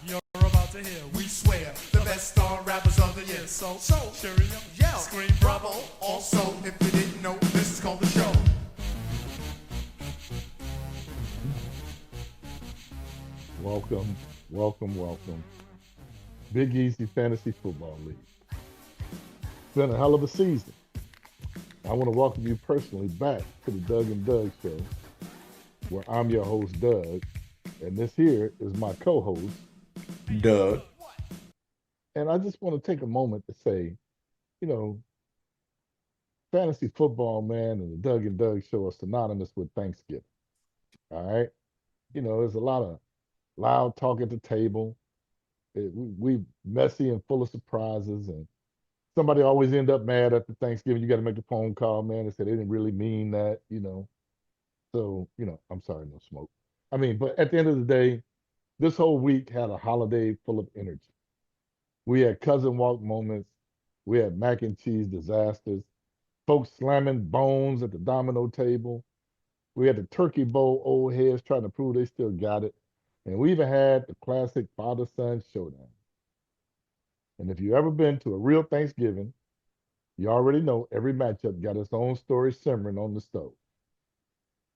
You're about to hear, we swear, the best star rappers of the year. So, cheerio, yell, scream bravo. Also, if you didn't know, this is called the show. Welcome, welcome, welcome. Big Easy Fantasy Football League. It's been a hell of a season. I want to welcome you personally back to the Doug and Doug Show, where I'm your host, Doug, and this here is my co-host, Doug. and I just want to take a moment to say, you know, fantasy football, man, and the Doug and Doug Show are synonymous with Thanksgiving. All right, there's a lot of loud talk at the table. We messy and full of surprises, and somebody always end up mad after Thanksgiving. You got to make a phone call, man, and say they didn't really mean that. So, I'm sorry, no smoke. I mean, but at the end of the day, this whole week had a holiday full of energy. We had cousin walk moments. We had mac and cheese disasters. Folks slamming bones at the domino table. We had the turkey bowl old heads trying to prove they still got it. And we even had the classic father-son showdown. And if you ever been to a real Thanksgiving, you already know every matchup got its own story simmering on the stove.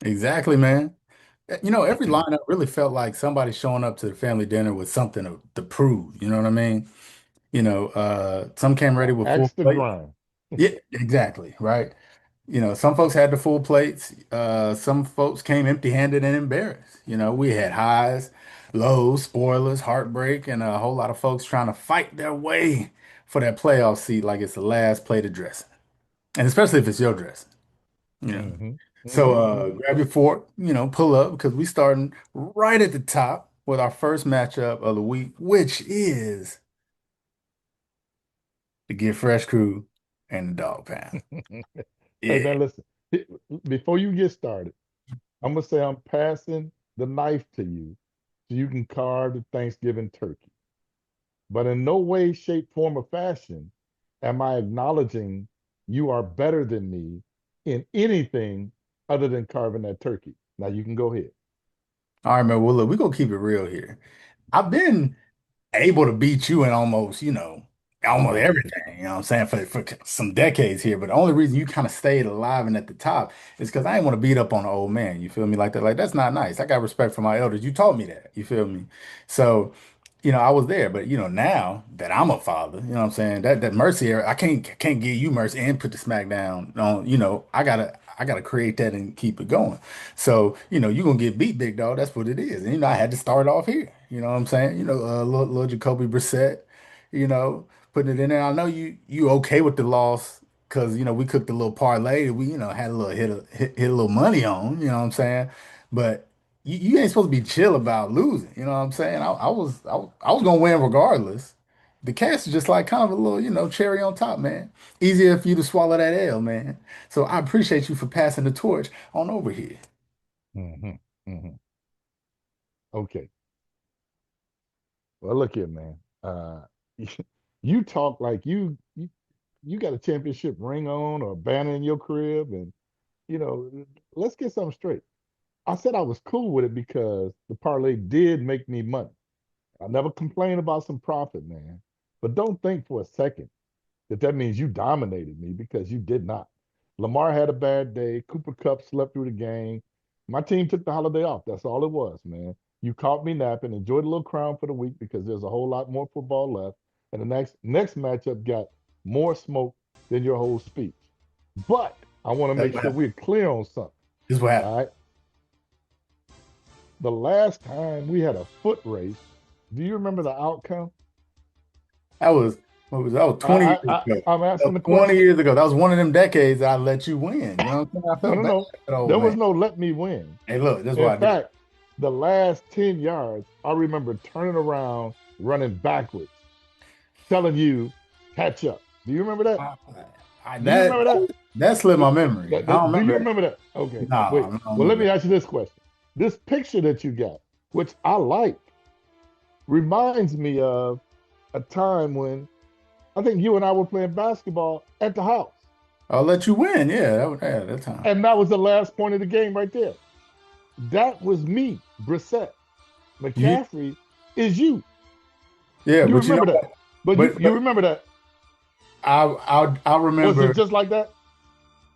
Exactly, man. Every lineup really felt like somebody showing up to the family dinner with something to prove. You know what I mean? Some came ready with full Axe the plates. grind. Yeah, exactly, right. Some folks had the full plates. Some folks came empty-handed and embarrassed. We had highs, lows, spoilers, heartbreak, and a whole lot of folks trying to fight their way for that playoff seat like it's the last plate of dressing. And especially if it's your dressing. You know. hmm So hmm grab your fork, pull up because we starting right at the top with our first matchup of the week, which is the Get Fresh crew and the Dog Pound. Hey, man, Yeah. listen. Before you get started, I'm gonna say I'm passing the knife to you so you can carve the Thanksgiving turkey. But in no way, shape, form, or fashion am I acknowledging you are better than me in anything other than carving that turkey. Now you can go ahead. All right, man. Well, look, we're gonna keep it real here. I've been able to beat you in almost Uh-huh. everything, what I'm saying, for some decades here. But the only reason you kind of stayed alive and at the top is because I didn't want to beat up on an old man. You feel me like that? Like that's not nice. I got respect for my elders. You taught me that. You feel me? So, I was there. But now that I'm a father, what I'm saying, that mercy era, I can't give you mercy and put the smack down on, I gotta create that and keep it going. So, you're gonna get beat, big dog. That's what it is. And I had to start off here. You know what I'm saying? Little Jacoby Brissett, putting it in there. I know you okay with the loss because we cooked a little parlay that we, had a little hit a little money on, you know what I'm saying? But you ain't supposed to be chill about losing, you know what I'm saying? I was gonna win regardless. The cash is just like kind of a little, cherry on top, man. Easier for you to swallow that L, man. So I appreciate you for passing the torch on over here. hmm hmm Okay. Well, look here, man. You talk like you got a championship ring on or a banner in your crib, and you know, let's get something straight. I said I was cool with it because the parlay did make me money. I never complain about some profit, man. But don't think for a second that means you dominated me because you did not. Lamar had a bad day. Cooper Cup slept through the game. My team took the holiday off. That's all it was, man. You caught me napping. Enjoyed a little crown for the week because there's a whole lot more football left. And the next matchup got more smoke than your whole speech. But I want to That's make what sure happened. we're clear on something. This is what happened. All right. The last time we had a foot race, do you remember the outcome? That was that was 20 years ago. I'm That asking was the 20 question. years ago. That was one of them decades I let you win. You know what I'm saying? I No, felt no, bad no. for that old There was man. no let me win. Hey, look, that's In what I did. fact, the last 10 yards, I remember turning around, running backwards, telling you, catch up. Do you remember that? I, I Do you that remember that? that slipped my memory. I don't Do you remember that. remember that? Okay, No, wait. I don't Well, let remember me that. ask you this question. This picture that you got, which I like, reminds me of a time when I think you and I were playing basketball at the house. I'll let you win. Yeah, that time. And that was the last point of the game right there. That was me, Brissett. You McCaffrey is you. Yeah, You but you know, remember that. But you, but you remember that. I Was it remember just like that?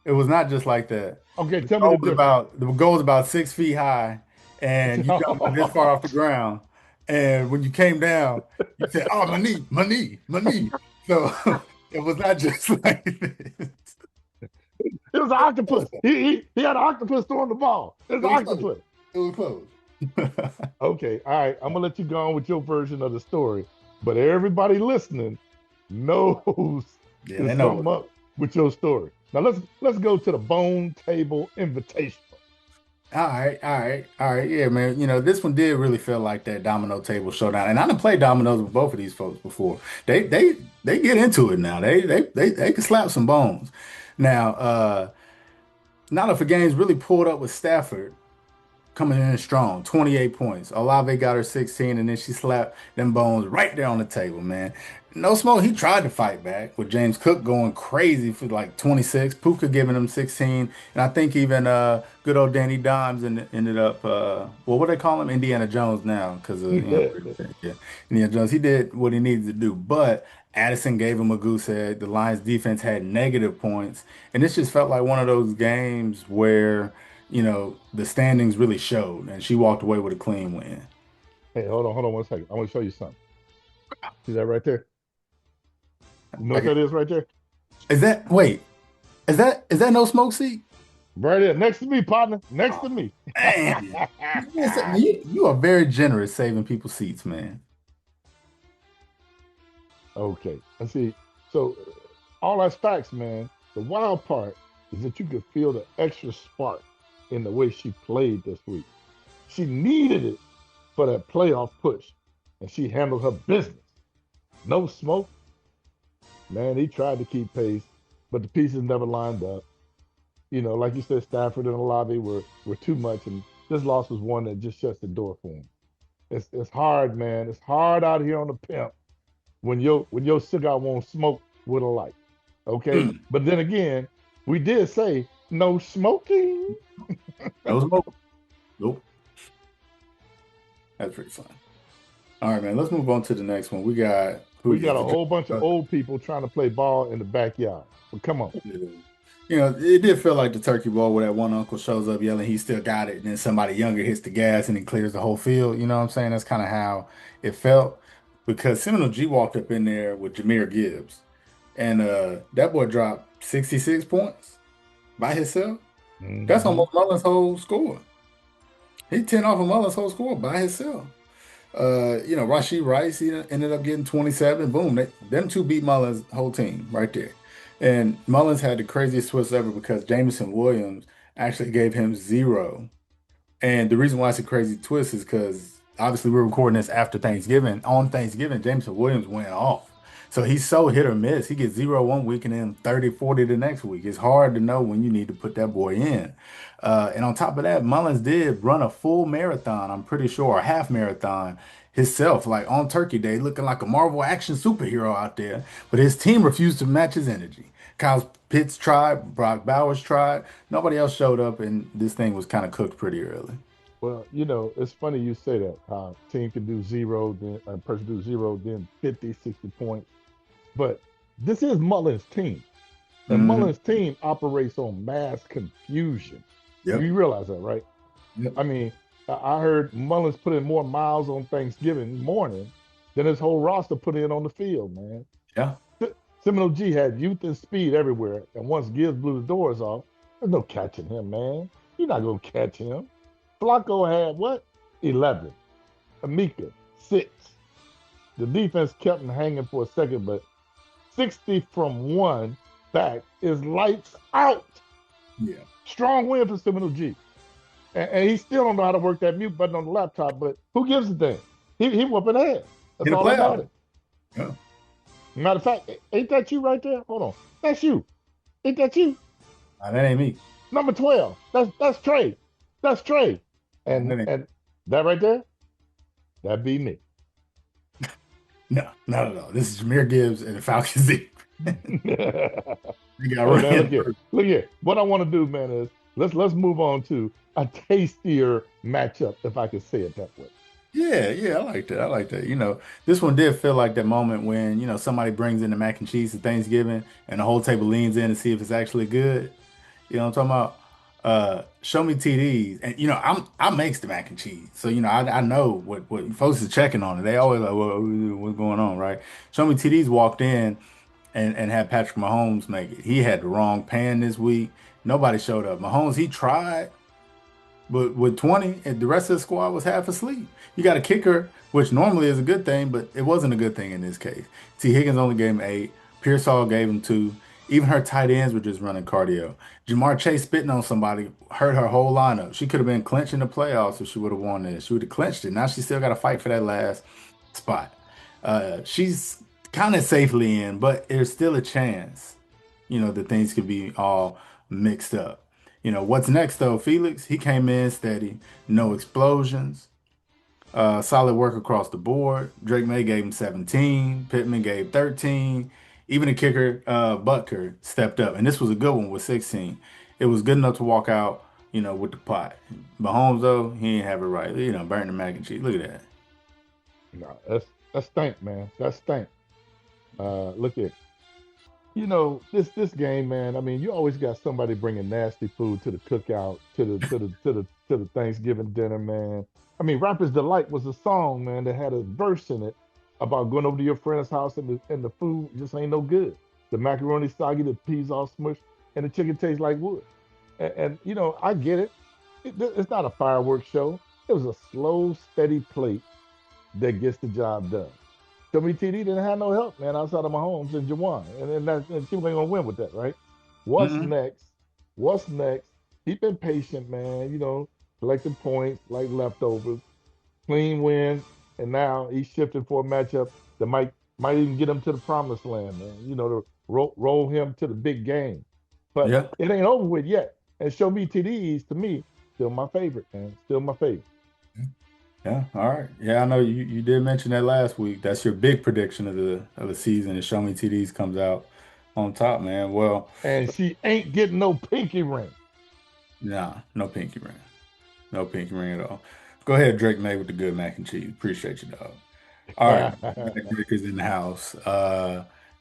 it was not just like that. Okay, tell me the difference. The goal was about 6 feet high, and you jumped about this far off the ground. And when you came down, you said, "Oh, my knee, my knee, my knee." So it was not just like this. It was an octopus. He had an octopus throwing the ball. It's It an was close. octopus. It was close. Okay, all right. I'm gonna let you go on with your version of the story, but everybody listening knows Yeah, there's they know. something up with your story. Now let's go to the Bone Table Invitational. All right, all right, all right. Yeah, man. You know, this one did really feel like that domino table showdown. And I done played dominoes with both of these folks before. They get into it now. They can slap some bones. Now, not if a game's really pulled up with Stafford coming in strong, 28 points. Olave got her 16, and then she slapped them bones right there on the table, man. No smoke, he tried to fight back with James Cook going crazy for like 26, Puka giving him 16, and I think even good old Danny Dimes ended up well, what they call him? Indiana Jones now, because of yeah, Indiana Jones. He did what he needed to do, but Addison gave him a goose egg. The Lions defense had negative points, and this just felt like one of those games where the standings really showed, and she walked away with a clean win. Hey, hold on 1 second. I want to show you something. See that right there? You know what Okay. that is right there? Wait, is that no smoke seat? Right there, next to me, partner. Next to me. Man, you are very generous saving people's seats, man. Okay. And see, so all that's facts, man. The wild part is that you could feel the extra spark in the way she played this week. She needed it for that playoff push, and she handled her business. No smoke. Man, he tried to keep pace, but the pieces never lined up. Like you said, Stafford and Olave were too much, and this loss was one that just shuts the door for him. It's hard, man. It's hard out here on the pimp when your cigar won't smoke with a light. Okay, Mm, but then again, we did say no smoking. no smoke. Nope. That's pretty fun. All right, man. Let's move on to the next one. We got who We is got a this? whole bunch of old people trying to play ball in the backyard. But come on. It did feel like the turkey ball where that one uncle shows up yelling he still got it, and then somebody younger hits the gas and it clears the whole field. You know what I'm saying? That's kind of how it felt because Seminole G walked up in there with Jameer Gibbs, and that boy dropped 66 points by himself. That's Mhm. almost Mullins' whole score. He 10 off of Mullins' whole score by himself. Rashid Rice, he ended up getting 27. Boom. Them two beat Mullins' whole team right there. And Mullins had the craziest twist ever because Jamison Williams actually gave him 0. And the reason why it's a crazy twist is because obviously we're recording this after Thanksgiving. On Thanksgiving, Jameson Williams went off. So he's so hit or miss. He gets 0 one week and then 30, 40 the next week. It's hard to know when you need to put that boy in. And on top of that, Mullins did run a full marathon, I'm pretty sure, a half marathon himself, like on Turkey Day, looking like a Marvel action superhero out there. But his team refused to match his energy. Kyle Pitts tried, Brock Bowers tried. Nobody else showed up, and this thing was kind of cooked pretty early. Well, it's funny you say that. How a team can do zero, then a person do zero, then 50, 60 points. But this is Mullen's team. And Hmm. Mullen's team operates on mass confusion. Yep. You realize that, right? Yep. I mean, I heard Mullins put in more miles on Thanksgiving morning than his whole roster put in on the field, man. Yeah. Seminole G had youth and speed everywhere, and once Gibbs blew the doors off, there's no catching him, man. You're not gonna catch him. Flacco had what? 11. Amika, 6. The defense kept him hanging for a second, but 60 from one back is lights out. Yeah. Strong win for Seminole G. And he still don't know how to work that mute button on the laptop, but who gives a damn? He whooping ass. That's In the all that playoffs. matters. Yeah. Matter of fact, ain't that you right there? Hold on. That's you. Ain't that you? Nah, that ain't me. Number 12. That's Trey. That's Trey. Nah, And that ain't. and that right there, that be me. No, not at all. This is Jameer Gibbs and the Falcons. We got Hey man, ran look here. through. Look here. What I want to do, man, is let's move on to a tastier matchup, if I could say it that way. Yeah, I like that. I like that. This one did feel like that moment when, somebody brings in the mac and cheese at Thanksgiving and the whole table leans in to see if it's actually good. You know what I'm talking about? Show me TDs. And I makes the mac and cheese. So, I know what folks is checking on it. They always like, what's going on, right? Show me TDs walked in and had Patrick Mahomes make it. He had the wrong pan this week. Nobody showed up. Mahomes, he tried. But with 20, and the rest of the squad was half asleep. You got a kicker, which normally is a good thing, but it wasn't a good thing in this case. T. Higgins only gave him 8. Pearsall gave him 2. Even her tight ends were just running cardio. Jamar Chase spitting on somebody hurt her whole lineup. She could have been clinching the playoffs if she would have won this. She would have clinched it. Now she still got to fight for that last spot. She's kind of safely in, but there's still a chance, that things could be all mixed up. What's next though? Felix, he came in steady, no explosions, solid work across the board. Drake May gave him 17, Pittman gave 13. Even the kicker, Butker, stepped up. And this was a good one with 16. It was good enough to walk out, with the pot. Mahomes, though, he didn't have it right. Burnt the mac and cheese. Look at that. No, that's stank, man. That's stank. Look at this game, man. I mean, you always got somebody bringing nasty food to the cookout, to the Thanksgiving dinner, man. I mean, Rapper's Delight was a song, man, that had a verse in it about going over to your friend's house and the food just ain't no good. The macaroni soggy, the peas all smushed, and the chicken tastes like wood. And I get it. It's not a fireworks show. It was a slow, steady plate that gets the job done. WTD didn't have no help, man, outside of Mahomes and Jawan. And she wasn't gonna win with that, right? What's Mm-mm. next? What's next? He been patient, man, collecting points like leftovers, clean win, and now he's shifting for a matchup that might even get him to the promised land, man. To roll him to the big game. But Yeah. it ain't over with yet. And show me TDs to me, still my favorite, man. Still my favorite. Yeah, all right. Yeah, I know you did mention that last week. That's your big prediction of the season. And Show Me TDs comes out on top, man. Well, And she ain't getting no pinky ring. nah, no pinky ring. No pinky ring at all. Go ahead, Drake May with the good mac and cheese. Appreciate you, dog. All right, Drake in the house.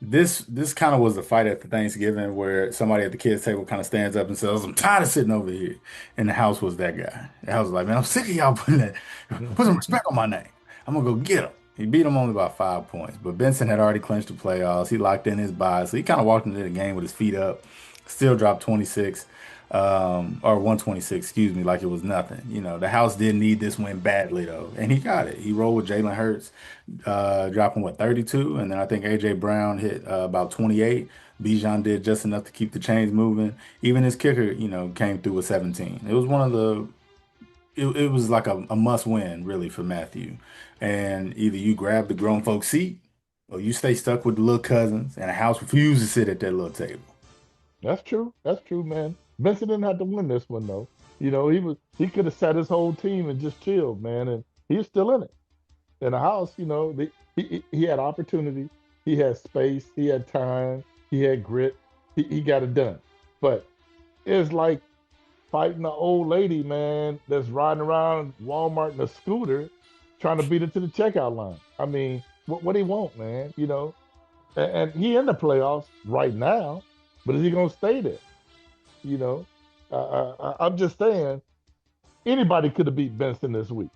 This kind of was the fight at the Thanksgiving where somebody at the kids' table kind of stands up and says, "I'm tired of sitting over here." And the house was that guy. The house was like, "Man, I'm sick of y'all put some respect on my name. I'm gonna go get him." He beat him only by 5 points, but Benson had already clinched the playoffs. He locked in his bye, so he kind of walked into the game with his feet up. Still dropped 26 or 126, excuse me, like it was nothing. The house did need this win badly though, and he got it. He rolled with Jalen Hurts, dropping what 32, and then I think AJ Brown hit about 28. Bijan did just enough to keep the chains moving. Even his kicker, came through with 17. It was one of the. It was like a must win really for Matthew, and either you grab the grown folks seat or you stay stuck with the little cousins, and the house refused to sit at that little table. That's true. That's true, man. Benson didn't have to win this one though. He could have sat his whole team and just chilled, man, and he was still in it. In the house, he had opportunity, he had space, he had time, he had grit, he got it done. But it's like fighting an old lady, man, that's riding around Walmart in a scooter, trying to beat it to the checkout line. I mean, what he want, man? And he in the playoffs right now, but is he gonna stay there? You know, I'm just saying anybody could have beat Benson this week,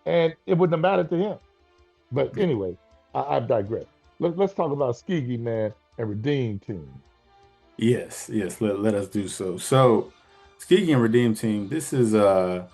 and it wouldn't have mattered to him. But anyway, I've digressed. Let's talk about Skegee, man, and Redeem Team. Yes, yes, let us do so. So, speaking of Redeem Team, this is kind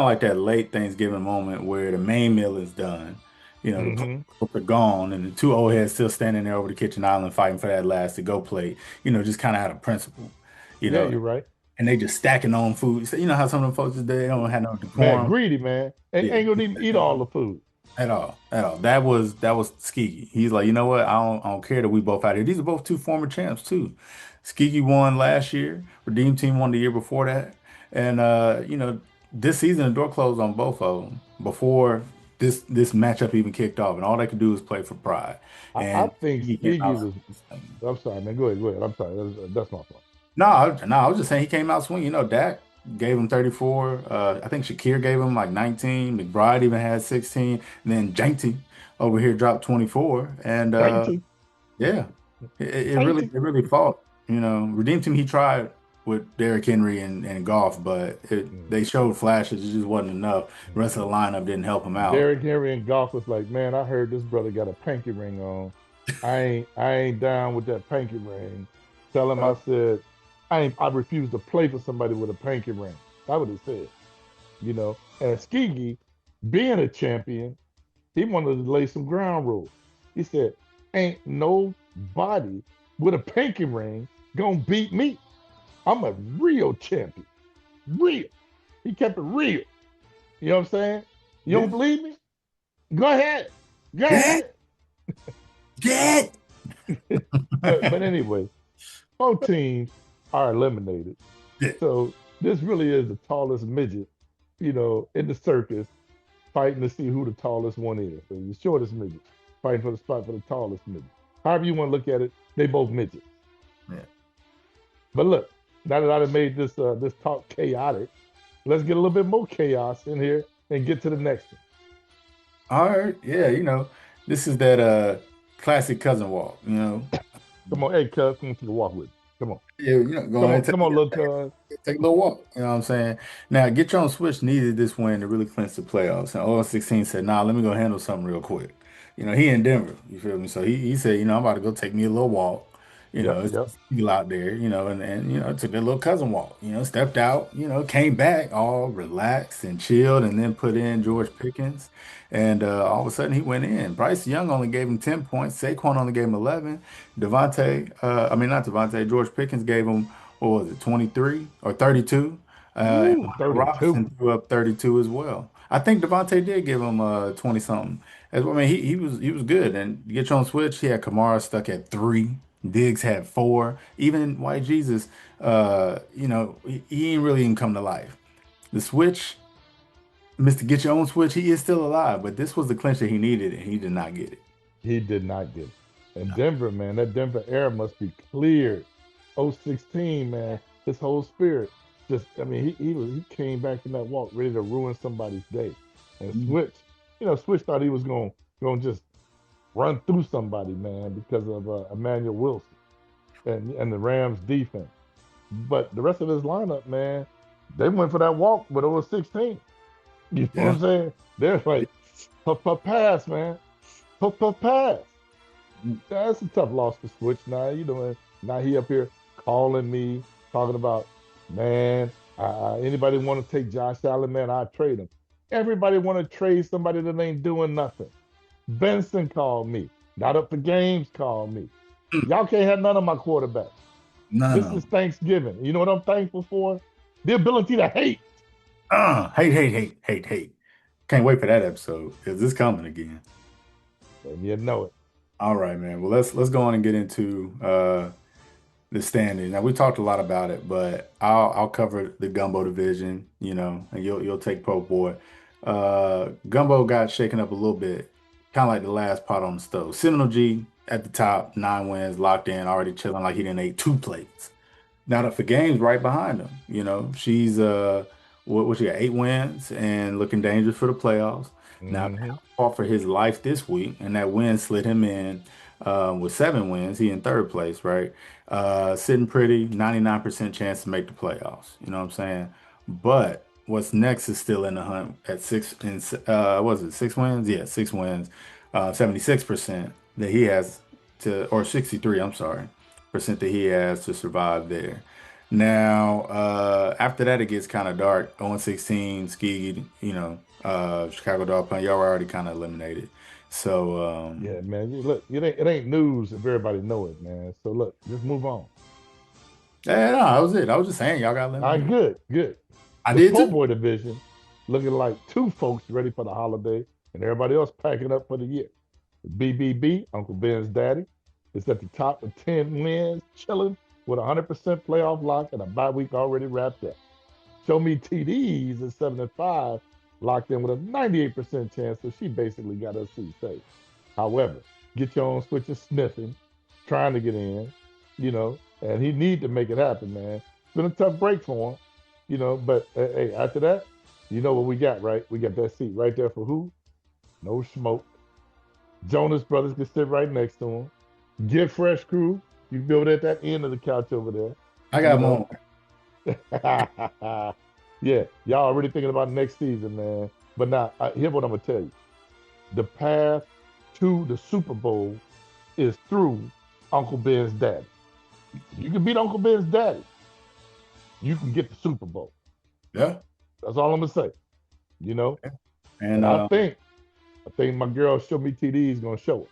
of like that late Thanksgiving moment where the main meal is done. The Hmm. folks are gone, and the two old heads still standing there over the kitchen island fighting for that last to go plate. Just kind of out of principle. You Yeah, know, you're right, and they just stacking on food. So, you know how some of them folks they don't have no man. decorum. Greedy, man, and Yeah, ain't gonna even eat all the food. at all, at all. That was Skegee. He's like, you know what? I don't care that we both out here. These are both two former champs too. Skegee won last year. Redeem Team won the year before that. And this season the door closed on both of them before this matchup even kicked off. And all they could do was play for pride. I And think Skegee came Skegee out was. swinging. I'm sorry, man. Go ahead, go ahead. I'm sorry. That's my fault. No, I was just saying he came out swinging. Dak. gave him 34. I think Shakir gave him like 19. McBride even had 16. And then Janty over here dropped 24. And Dainty, yeah, dainty. it really fought. You know, Redeem Team he tried with Derrick Henry and Goff, but Mm, they showed flashes. It just wasn't enough. The rest of mm. the lineup didn't help him out. Derrick Henry and Goff was like, man, I heard this brother got a pinky ring on. I ain't down with that pinky ring. Tell him Uh, I said, I refuse to play for somebody with a pinky ring. That's what he said, you know. And Skegee, being a champion, he wanted to lay some ground rules. He said, ain't nobody with a pinky ring gonna beat me. I'm a real champion. Real. He kept it real. You know what I'm saying? You don't yeah. believe me? Go ahead. Go Get, ahead. get. But anyway, both teams are eliminated. Yeah. So this really is the tallest midget, in the circus, fighting to see who the tallest one is. So the shortest midget fighting for the spot for the tallest midget. However you want to look at it, they both midgets. Yeah. But look, now that I've made this talk chaotic, let's get a little bit more chaos in here and get to the next one. All right. Yeah, this is that classic cousin walk, Come on, hey, cuz, come on to the walk with me. Come on, Yeah, go ahead and come on, little cuz. take a little walk. You know what I'm saying? Now, Get Your Own Switch needed this win to really clinch the playoffs. And 0-16 said, nah, let me go handle something real quick. He in Denver, you feel me? So he said, I'm about to go take me a little walk. Yep, It's yep. people out there, and took that little cousin walk, stepped out, came back all relaxed and chilled, and then put in George Pickens. And all of a sudden he went in. Bryce Young only gave him 10 points. Saquon only gave him 11. I mean, not Devontae, George Pickens gave him, what was it, 23 or 32? And Ooh, Michael 32. Robinson threw up 32 as well. I think Devontae did give him 20 something. I mean, he was good. And Get Your Own Switch, he had Kamara stuck at 3. Diggs had 4. Even White Jesus, he ain't really even come to life. The switch, Mr. Get Your Own Switch, he is still alive, but this was the clincher he needed, and he did not get it. He did not get it. And Denver, man, that Denver air must be cleared. 016, man, his whole spirit. I mean, he came back from that walk ready to ruin somebody's day. And Mm. Switch thought he was going to just run through somebody, man, because of Emmanuel Wilson and the Rams defense. But the rest of his lineup, man, they went for that walk with over 16. You know what Yeah. I'm saying? They're like, puff, puff, pass, man. Puff, puff, pass. That's a tough loss to Switch now. And now he up here calling me, talking about, man, anybody want to take Josh Allen, man, I trade him. Everybody want to trade somebody that ain't doing nothing. Benson called me. Not up for games called me. Y'all can't have none of my quarterbacks. None This of is them. Thanksgiving. You know what I'm thankful for? The ability to hate. Hate, hate, hate, hate, hate. Can't wait for that episode because it's coming again. And you know it. All right, man. Well, let's go on and get into the standings. Now we talked a lot about it, but I'll cover the gumbo division, and you'll take Pro Boy. Gumbo got shaken up a little bit, kind of like the last pot on the stove. Seminole G at the top, 9 wins, locked in, already chilling like he didn't ate 2 plates. Now that for games right behind him, she's what she got 8 wins and looking dangerous for the playoffs. Now Hmm. fought for his life this week, and that win slid him in with 7 wins. He in third place, right? Sitting pretty, 99% chance to make the playoffs. You know what I'm saying? But what's next is still in the hunt at was it 6 wins? Yeah, 6 wins, 76% that he has to, or 63, I'm sorry, percent that he has to survive there. Now, after that, it gets kind of dark. 0-16, Skegee, Chicago Dog Pound, y'all were already kind of eliminated. So, Yeah, man. Look, it ain't news if everybody know it, man. So look, just move on. yeah, no, that was it. I was just saying, y'all got All right, eliminated. good, good. I The did po' too. boy division looking like two folks ready for the holiday and everybody else packing up for the year. The BBB, Uncle Ben's daddy, is at the top with 10 wins, chilling with 100% playoff lock and a bye week already wrapped up. Show me TDs at 75, locked in with a 98% chance, so she basically got her seat safe. However, Get Your Own Switch is sniffing, trying to get in, and he need to make it happen, man. It's been a tough break for him. But hey, after that, you know what we got, right? We got that seat right there for who? No smoke. Jonas Brothers can sit right next to him. Get Fresh Crew. You can be over there at that end of the couch over there. I You got know. more. Yeah, y'all already thinking about next season, man. But now, here's what I'm gonna tell you: the path to the Super Bowl is through Uncle Ben's daddy. If you can beat Uncle Ben's daddy, you can get the Super Bowl. Yeah. That's all I'm gonna say. You know, And and I think my girl Show Me TD is gonna show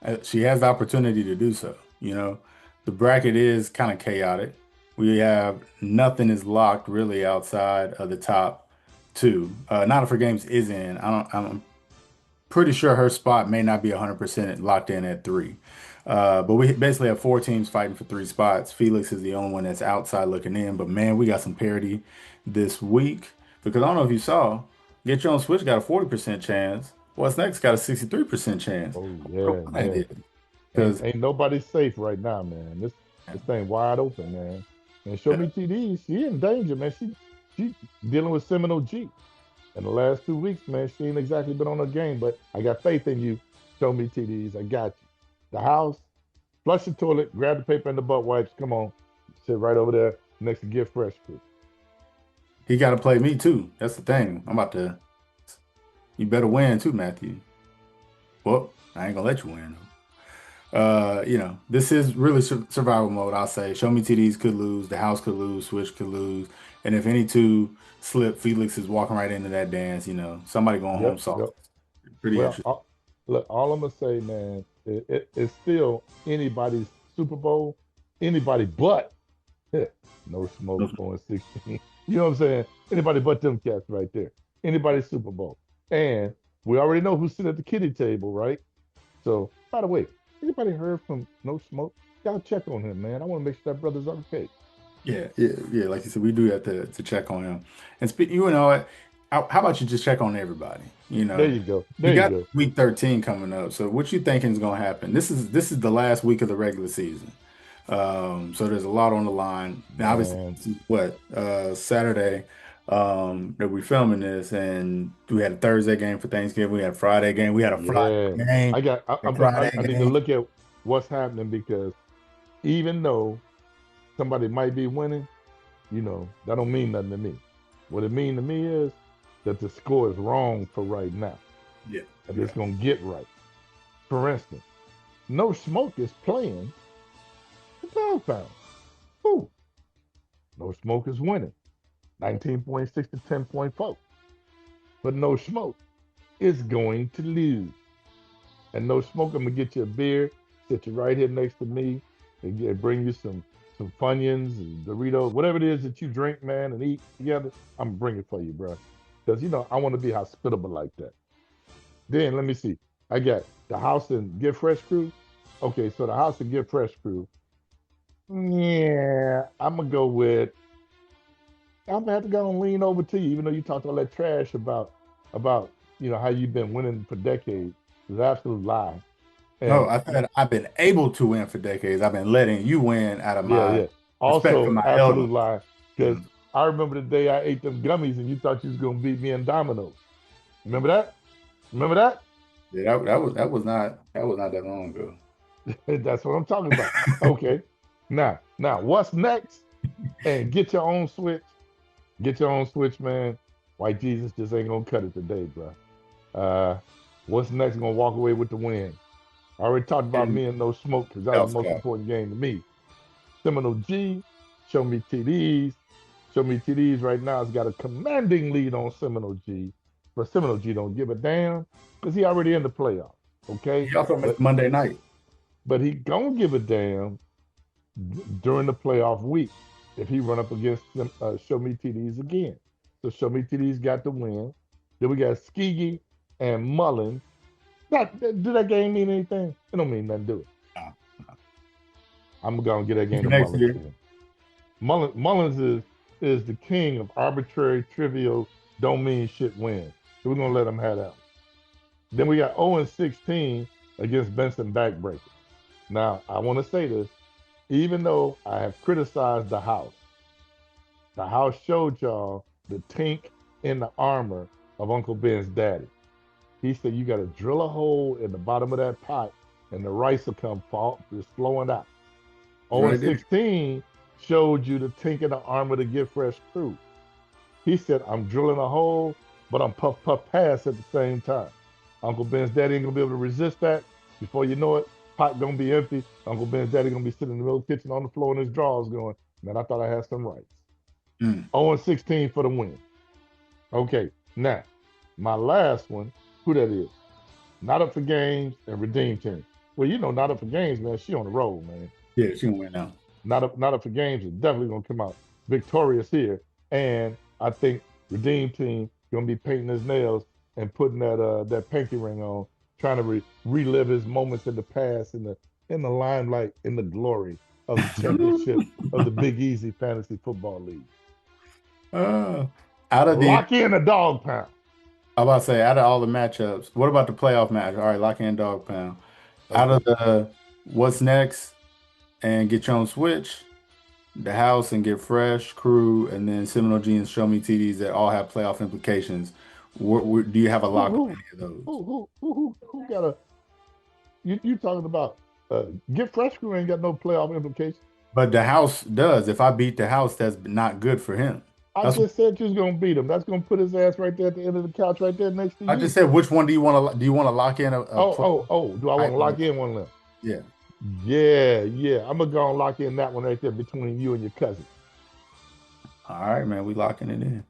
it. she has the opportunity to do so. The bracket is kind of chaotic. We have nothing is locked really outside of the top two. Not for games is in. I'm pretty sure her spot may not be 100% locked in at three. But we basically have four teams fighting for three spots. Felix is the only one that's outside looking in. But man, we got some parity this week because I don't know if you saw, Get Your Own Switch got a 40% chance. What's next got a 63% chance. Oh I wonder yeah, why that man. is. Ain't Because ain't nobody safe right now, man. This thing wide open, man. And Show Me TD, she in danger, man. She dealing with Seminole G. In the last 2 weeks, man, she ain't exactly been on her game, but I got faith in you. Show Me TDs. I got you. The house, flush the toilet, grab the paper and the butt wipes. Come on. Sit right over there next to Get Fresh Crew. he got to play me too. That's the thing. I'm about to. You better win too, Matthew. Well, I ain't gonna let you win. This is really survival mode. I'll say. Show Me TDs could lose. The house could lose. Switch could lose. And if any two slip, Felix is walking right into that dance. Somebody going home Yep, soft. yep. Pretty Well, interesting. look, all I'm gonna say, man, it's still anybody's Super Bowl, anybody but no smoke 4-16. You know what I'm saying? Anybody but them cats right there. Anybody's Super Bowl. And we already know who's sitting at the kitty table, right? So, by the way, anybody heard from No Smoke? Y'all check on him, man. I want to make sure that brother's okay. Yeah, yeah, yeah. Like you said, we do have to check on him. And what? How about you just check on everybody? There you go. We There you got go. week 13 coming up. So what you thinking is gonna happen? This is the last week of the regular season. So there's a lot on the line. Now, obviously, Man, this is what Saturday that we're filming this, and we had a Thursday game for Thanksgiving. We had a Friday game. We had a Friday yeah. game. A Friday I need to game. look at what's happening because even though somebody might be winning, that don't mean nothing to me. What it mean to me is that the score is wrong for right now, Yeah, and yeah. it's gonna get right. For instance, No Smoke is playing the Dog Pound. Who? No Smoke is winning, 19.6 to 10.4. But No Smoke is going to lose. And No Smoke, I'm gonna get you a beer, sit you right here next to me, and bring you some Funyuns and Doritos, whatever it is that you drink, man, and eat together. I'm gonna bring it for you, bro. Because I want to be hospitable like that. Then let me see. I got the house and Get Fresh Crew. Okay, so the house and Get Fresh Crew. Yeah, I'm gonna go with. I'm gonna have to go and lean over to you, even though you talked all that trash about how you've been winning for decades. It's an absolute lie. No, And I said I've been able to win for decades. I've been letting you win out of yeah, my yeah. respect for Also, my elders. absolute lie. Because Mhm. I remember the day I ate them gummies and you thought you was gonna beat me in dominoes. Remember that? Remember that? Yeah, that was not that long ago. That's what I'm talking about. Okay. Now, what's next? And get your own switch. Get your own switch, man. White Jesus just ain't gonna cut it today, bro. Uh, what's next? Gonna walk away with the win. I already talked about And me and No Smoke because that was the else, most important game to me. Seminole G, Show Me TDs. Show Me TDs right now has got a commanding lead on Seminole G, but Seminole G don't give a damn because he already in the playoffs. Okay, he also but missed Monday night. but he gonna give a damn during the playoff week if he run up against them, Show Me TDs again. So Show Me TDs got the win. Then we got Skegee and Mullins. Do that game mean anything? It don't mean nothing, do it. No. I'm gonna get that game For to next Mullins year. then. Mullins is the king of arbitrary, trivial, don't mean shit wins. So we're gonna let him have that one. Then we got 0 and 16 against Benson backbreaker. Now I want to say this, even though I have criticized the house, The house showed y'all the tink in the armor of Uncle Ben's daddy. He said you got to drill a hole in the bottom of that pot and the rice will come fall, just flowing out. It's 0 and right there. 16 showed you the tink in the armor to get fresh crew. He said, I'm drilling a hole, but I'm puff puff pass at the same time. Uncle Ben's daddy ain't gonna be able to resist that. Before you know it, pot gonna be empty. Uncle Ben's daddy gonna be sitting in the middle of the kitchen on the floor in his drawers going, man, I thought I had some rights. Mm. 0 and 16 for the win. Okay, now, my last one, who that is? Not Up for Games and Redeem Team. Well, you know, Not Up for Games, man, she on the road, man. Yeah, she gonna win now. Not up for Games is definitely gonna come out victorious here. And I think Redeem Team gonna be painting his nails and putting that pinky ring on, trying to relive his moments in the past in the limelight, in the glory of the championship of the Big Easy Fantasy Football League. Uh, out of the, Lock in a dog pound. I'm about to say, out of all the matchups, what about the playoff match? All right, lock in dog pound. Out Okay. of the what's next and get your own switch, the house and get fresh crew, and then Seminole G and Show Me TDs that all have playoff implications. Do you have a lock on Who any of those? who got a you talking about Get Fresh Crew ain't got no playoff implications. But the house does. If I beat the house, that's not good for him. I That's just said you was gonna beat him. That's gonna put his ass right there at the end of the couch, right there next to I just you. said, which one do you want to? Do you want to lock in a Oh. Do I want to lock in one of them? Yeah. Yeah. I'm gonna go and lock in that one right there between you and your cousin. All right, man. We locking it in.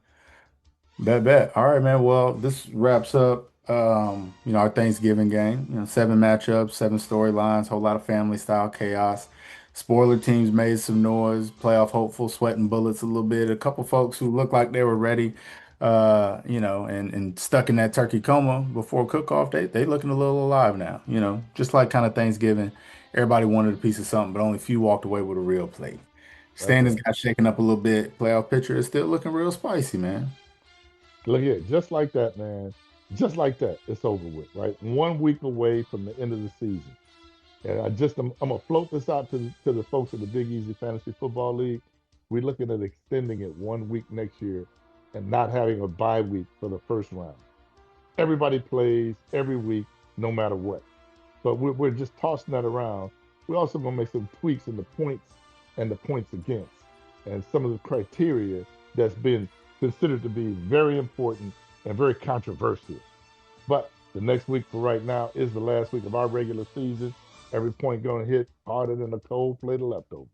Bet. All right, man. Well, this wraps up our Thanksgiving game. 7 matchups, 7 storylines, whole lot of family style chaos. Spoiler teams made some noise, playoff hopeful, sweating bullets a little bit. A couple folks who looked like they were ready, and stuck in that turkey coma before cook-off. They looking a little alive now, just like kind of Thanksgiving. Everybody wanted a piece of something, but only few walked away with a real plate. That's Standings right. got shaken up a little bit. Playoff picture is still looking real spicy, man. Look here, just like that, man. Just like that, it's over with, right? 1 week away from the end of the season. And I'm gonna float this out to the folks at the Big Easy Fantasy Football League. We're looking at extending it 1 week next year and not having a bye week for the first round. Everybody plays every week, no matter what. But we're just tossing that around. We're also gonna make some tweaks in the points and the points against, and some of the criteria that's been considered to be very important and very controversial. But the next week for right now is the last week of our regular season. Every point going to hit harder than a cold plate of leftovers.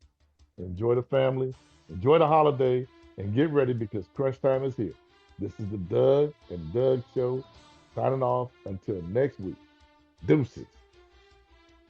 Enjoy the family, enjoy the holiday, and get ready because crunch time is here. This is the Doug and Doug Show signing off until next week. Deuces.